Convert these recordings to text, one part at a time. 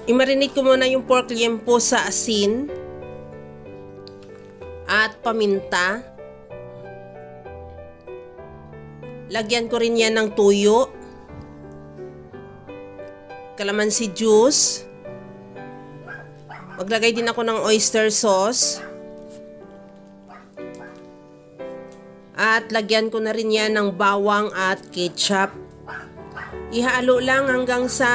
I-marinate ko muna yung pork liempo sa asin at paminta. Lagyan ko rin yan ng tuyo, kalamansi juice. Maglagay din ako ng oyster sauce. At lagyan ko na rin yan ng bawang at ketchup. Ihalo lang hanggang sa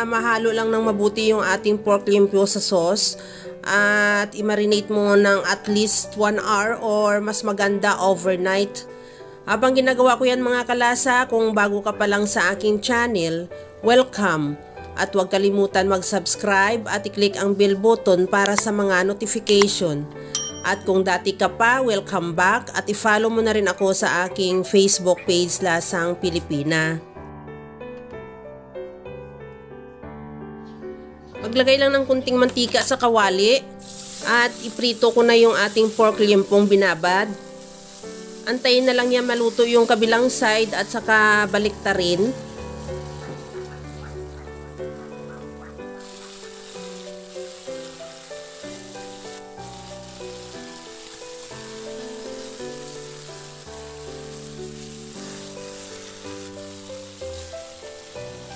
mahalo lang ng mabuti yung ating pork liempo sa sauce. At i-marinate mo ng at least 1 hour or mas maganda overnight. Habang ginagawa ko yan mga kalasa, kung bago ka pa lang sa aking channel, welcome. At huwag kalimutan mag-subscribe at i-click ang bell button para sa mga notification. At kung dati ka pa, welcome back at i-follow mo na rin ako sa aking Facebook page Lasang Pilipina. Maglagay lang ng kunting mantika sa kawali at iprito ko na yung ating pork liempong binabad. Antayin na lang yan maluto yung kabilang side at saka baliktarin.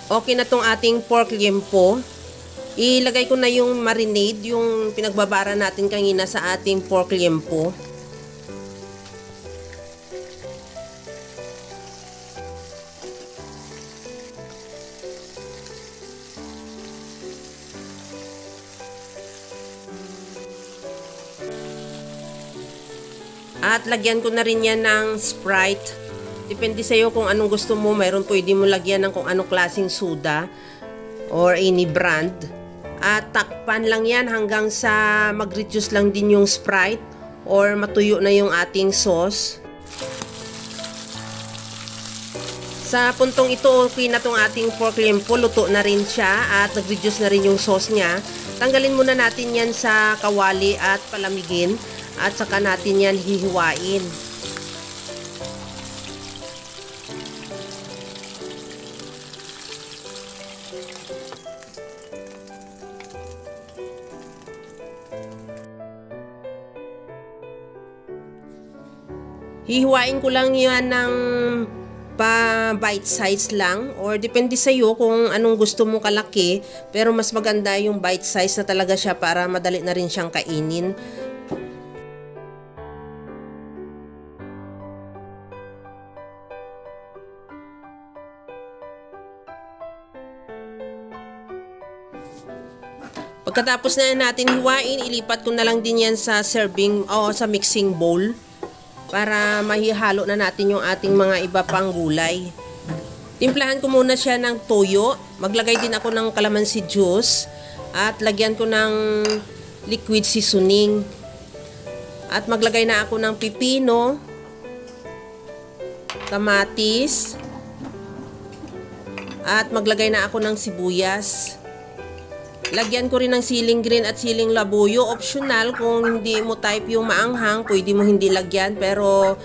Okay na tong ating pork liempo. Ilagay ko na yung marinade, yung pinagbabara natin kanina sa ating pork liempo. At lagyan ko na rin yan ng Sprite. Depende sa iyo kung anong gusto mo. Mayroon pwede mo lagyan ng kung anong klaseng soda or any brand. At takpan lang yan hanggang sa mag-reduce lang din yung Sprite or matuyo na yung ating sauce. Sa puntong ito, okay na tong ating pork liempo. Luto na rin siya at nag-reduce na rin yung sauce niya. Tanggalin muna natin yan sa kawali at palamigin. At saka natin yan hihiwain. Hihiwain ko lang yan ng pa bite size lang or depende sa iyo kung anong gusto mo kalaki, pero mas maganda yung bite size na talaga siya para madali na rin siyang kainin. Pagkatapos na natin hiwain, ilipat ko na lang din yan sa serving o sa mixing bowl para mahihalo na natin yung ating mga iba pang gulay. Timplahan ko muna siya ng toyo. Maglagay din ako ng kalamansi juice at lagyan ko ng liquid seasoning. At maglagay na ako ng pipino, kamatis, at maglagay na ako ng sibuyas. Lagyan ko rin ng siling green at siling labuyo. Optional, kung hindi mo type yung maanghang, pwede mo hindi lagyan. Pero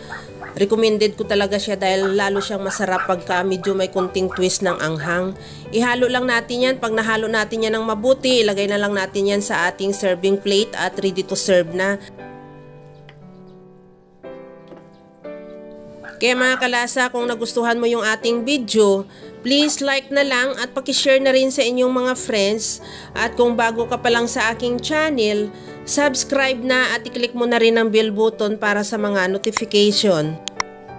recommended ko talaga siya dahil lalo siyang masarap pagka medyo may kunting twist ng anghang. Ihalo lang natin yan. Pag nahalo natin yan ng mabuti, ilagay na lang natin yan sa ating serving plate at ready to serve na. Kaya mga kalasa, kung nagustuhan mo yung ating video, please like na lang at pakishare na rin sa inyong mga friends. At kung bago ka pa lang sa aking channel, subscribe na at i-click mo na rin ang bell button para sa mga notification.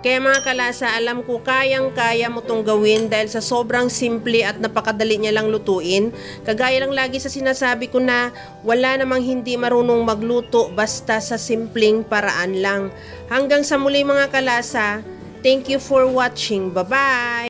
Kaya mga kalasa, alam ko kayang-kaya mo itong gawin dahil sa sobrang simple at napakadali niya lang lutuin. Kagaya lang lagi sa sinasabi ko na wala namang hindi marunong magluto basta sa simpleng paraan lang. Hanggang sa muli mga kalasa, thank you for watching. Bye-bye!